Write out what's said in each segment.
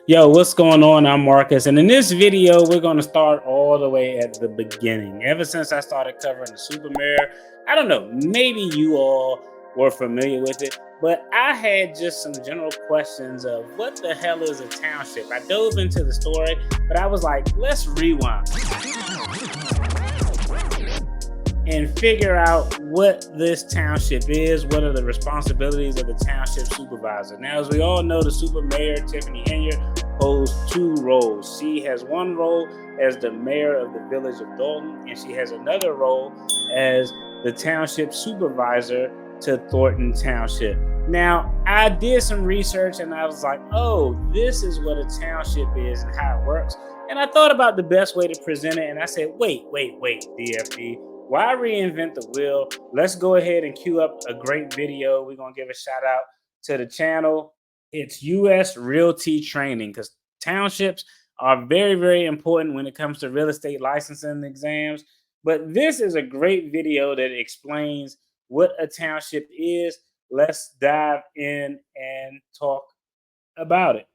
Yo, what's going on? I'm Marcus, and in this video, we're going to start all the way at the beginning. Ever since I started covering the Super Mayor, I don't know, maybe you all were familiar with it, but I had just some general questions of what the hell is a township? I dove into the story, but I was like, let's rewind and figure out what this township is. What are the responsibilities of the township supervisor? Now, as we all know, the Super Mayor Tiffany Henyard holds two roles. She has one role as the mayor of the Village of Dolton, and she has another role as the township supervisor to Thorton Township. Now, I did some research and I was like, oh, this is what a township is and how it works. And I thought about the best way to present it, and I said, wait, DFD, why reinvent the wheel? Let's go ahead and queue up a great video. We're going to give a shout out to the channel. It's U.S. Realty Training, because townships are very, very important when it comes to real estate licensing exams. But this is a great video that explains what a township is. Let's dive in and talk about it.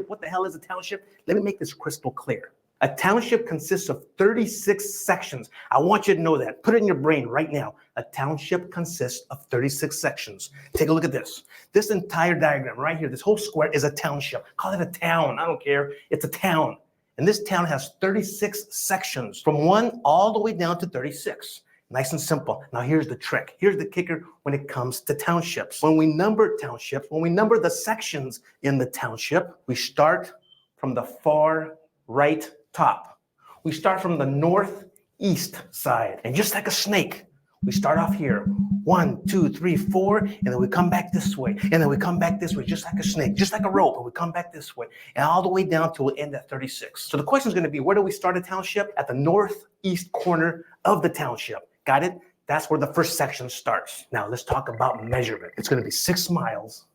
What the hell is a township? Let me make this crystal clear. A township consists of 36 sections. I want you to know that. Put it in your brain right now. A township consists of 36 sections. Take a look at this. This entire diagram right here, this whole square is a township. Call it a town. I don't care. It's a town. And this town has 36 sections, from 1 all the way down to 36. Nice and simple. Now here's the trick. Here's the kicker when it comes to townships. When we number townships, when we number the sections in the township, we start from the far right top. We start from the northeast side. And just like a snake, we start off here. 1, 2, 3, 4, and then we come back this way. And then we come back this way, just like a snake, just like a rope, and we come back this way. And all the way down till we end at 36. So the question is going to be, where do we start a township? At the northeast corner of the township. Got it? That's where the first section starts. Now let's talk about measurement. It's going to be 6 miles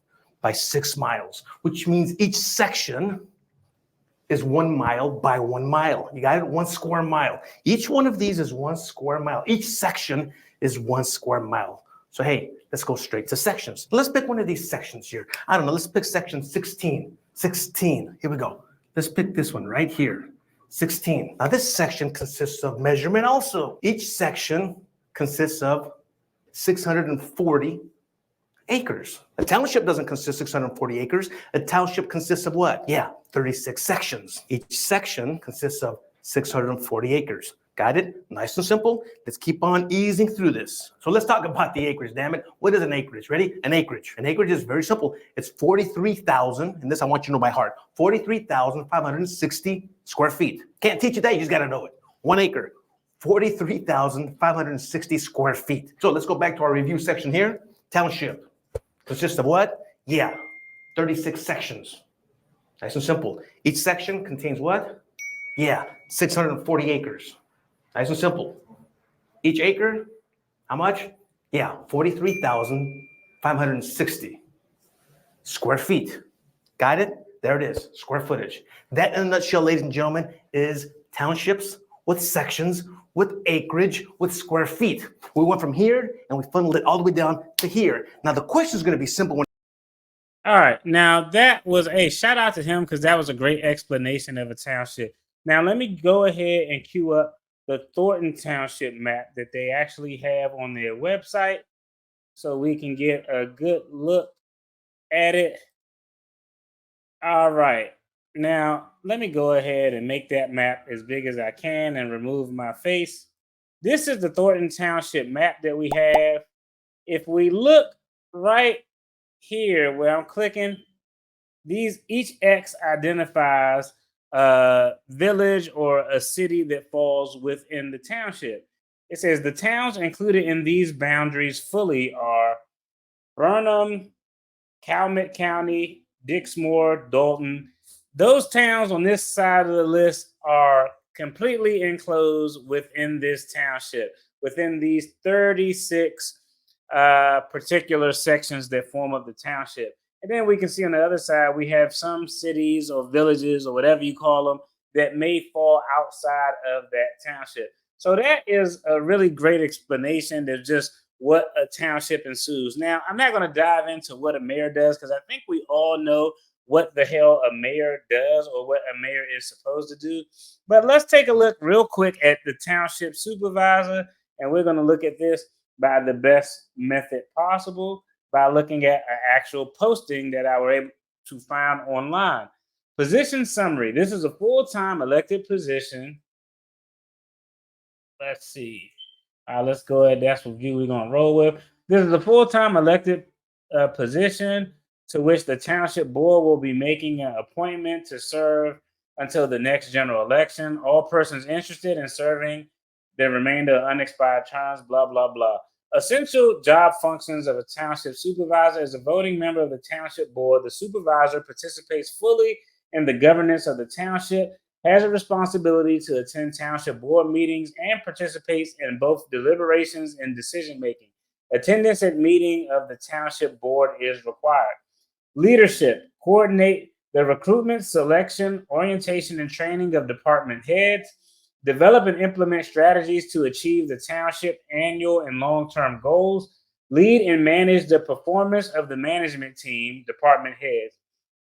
by 6 miles, which means each section is 1 mile by 1 mile. You got it? 1 square mile. Each one of these is 1 square mile. Each section is 1 square mile. So hey, let's go straight to sections. Let's pick one of these sections here. I don't know. Let's pick section 16. 16. Here we go. Let's pick this one right here. 16. Now this section consists of measurement also. Each section consists of 640 acres. A township doesn't consist of 640 acres. A township consists of what? Yeah, 36 sections. Each section consists of 640 acres. Got it? Nice and simple. Let's keep on easing through this. So let's talk about the acreage, damn it. What is an acreage? Ready? An acreage. An acreage is very simple. It's 43,000, and this I want you to know by heart, 43,560 square feet. Can't teach you that, you just gotta know it. 1 acre, 43,560 square feet. So let's go back to our review section here. Township consists of what? Yeah, 36 sections. Nice and simple. Each section contains what? Yeah, 640 acres. Nice and simple. Each acre, how much? Yeah, 43,560 square feet. Got it? There it is, square footage. That in a nutshell, ladies and gentlemen, is townships with sections, with acreage, with square feet. We went from here and we funneled it all the way down to here. Now the question is going to be simple. All right. Now that was a shout out to him, because that was a great explanation of a township. Now let me go ahead and queue up the Thornton Township map that they actually have on their website, so we can get a good look at it. All right. Now let me go ahead and make that map as big as I can and remove my face. This is the Thornton Township map that we have. If we look right here where I'm clicking, each X identifies a village or a city that falls within the township. It says the towns included in these boundaries fully are Burnham, Calumet County, Dixmoor, Dolton. Those towns on this side of the list are completely enclosed within this township, within these 36 particular sections that form up the township. And then we can see on the other side, we have some cities or villages or whatever you call them that may fall outside of that township. So that is a really great explanation of just what a township ensues. Now, I'm not going to dive into what a mayor does, because I think we all know what the hell a mayor does or what a mayor is supposed to do. But let's take a look real quick at the township supervisor, and we're going to look at this by the best method possible by looking at an actual posting that I were able to find online. Position summary. This is a full-time elected position. Let's see. Let's go ahead. That's what view we're going to roll with. This is a full-time elected position to which the township board will be making an appointment to serve until the next general election. All persons interested in serving the remainder of unexpired terms, blah, blah, blah. Essential job functions of a township supervisor. As a voting member of the township board, the supervisor participates fully in the governance of the township, has a responsibility to attend township board meetings, and participates in both deliberations and decision making. Attendance at meeting of the township board is required. Leadership. Coordinate the recruitment, selection, orientation, and training of department heads. Develop and implement strategies to achieve the township annual and long-term goals. Lead and manage the performance of the management team, department heads.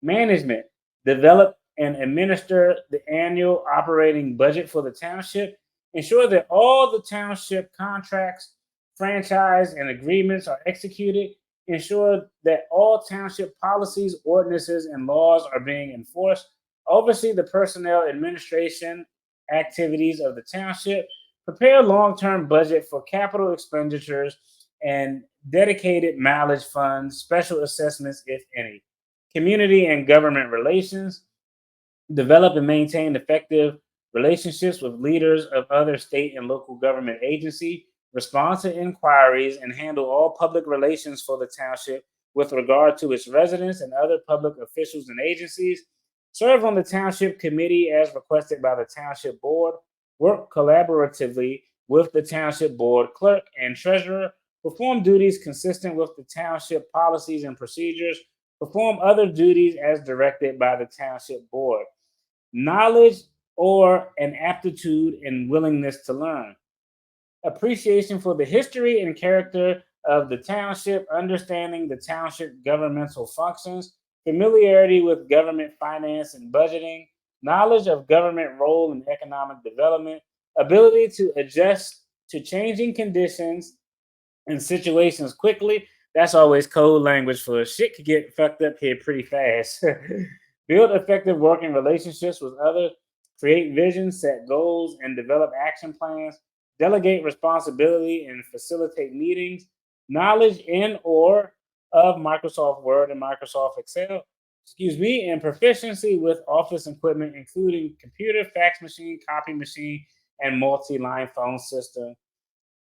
Management. Develop and administer the annual operating budget for the township. Ensure that all the township contracts, franchise, and agreements are executed. Ensure that all township policies, ordinances, and laws are being enforced. Oversee the personnel administration activities of the township. Prepare long-term budget for capital expenditures and dedicated mileage funds, special assessments, if any. Community and government relations. Develop and maintain effective relationships with leaders of other state and local government agencies. Respond to inquiries and handle all public relations for the township with regard to its residents and other public officials and agencies. Serve on the township committee as requested by the township board. Work collaboratively with the township board clerk and treasurer. Perform duties consistent with the township policies and procedures. Perform other duties as directed by the township board. Knowledge or an aptitude and willingness to learn. Appreciation for the history and character of the township, understanding the township governmental functions, familiarity with government finance and budgeting, knowledge of government role in economic development, ability to adjust to changing conditions and situations quickly. That's always code language for shit could get fucked up here pretty fast. Build effective working relationships with others, create visions, set goals, and develop action plans. Delegate responsibility and facilitate meetings. Knowledge in or of Microsoft Word and Microsoft Excel. And proficiency with office equipment, including computer, fax machine, copy machine, and multi-line phone system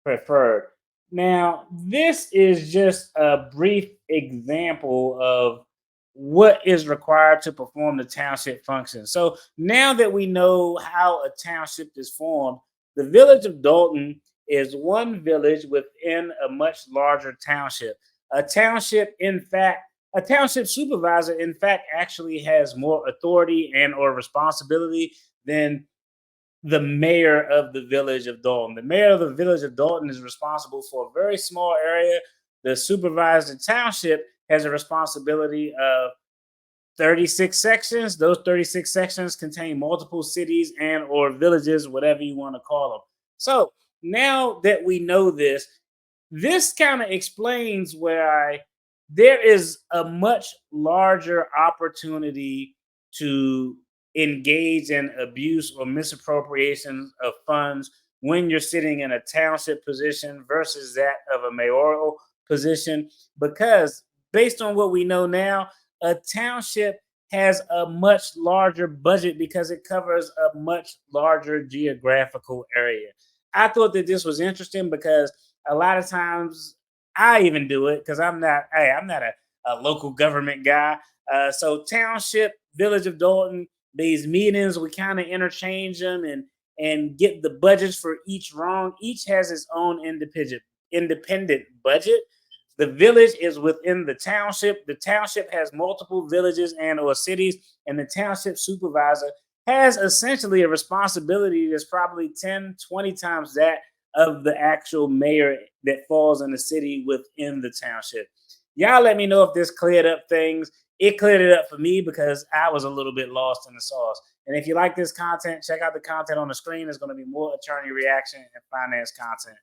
preferred. Now, this is just a brief example of what is required to perform the township function. So now that we know how a township is formed, the Village of Dolton is one village within a much larger township. A township supervisor, in fact, actually has more authority and or responsibility than the mayor of the Village of Dolton. The mayor of the Village of Dolton is responsible for a very small area. The supervisor township has a responsibility of 36 sections. Those 36 sections contain multiple cities and or villages, whatever you want to call them. So now that we know this, this kind of explains where there is a much larger opportunity to engage in abuse or misappropriation of funds when you're sitting in a township position versus that of a mayoral position, because based on what we know now, a township has a much larger budget because it covers a much larger geographical area. I thought that this was interesting because a lot of times I even do it because I'm not a local government guy. So township, Village of Dolton, these meetings, we kind of interchange them and get the budgets for each wrong. Each has its own independent budget. The village is within the township. The township has multiple villages and or cities, and the township supervisor has essentially a responsibility that's probably 10, 20 times that of the actual mayor that falls in the city within the township. Y'all let me know if this cleared up things. it cleared it up for me because I was a little bit lost in the sauce. And if you like this content, check out the content on the screen. There's going to be more attorney reaction and finance content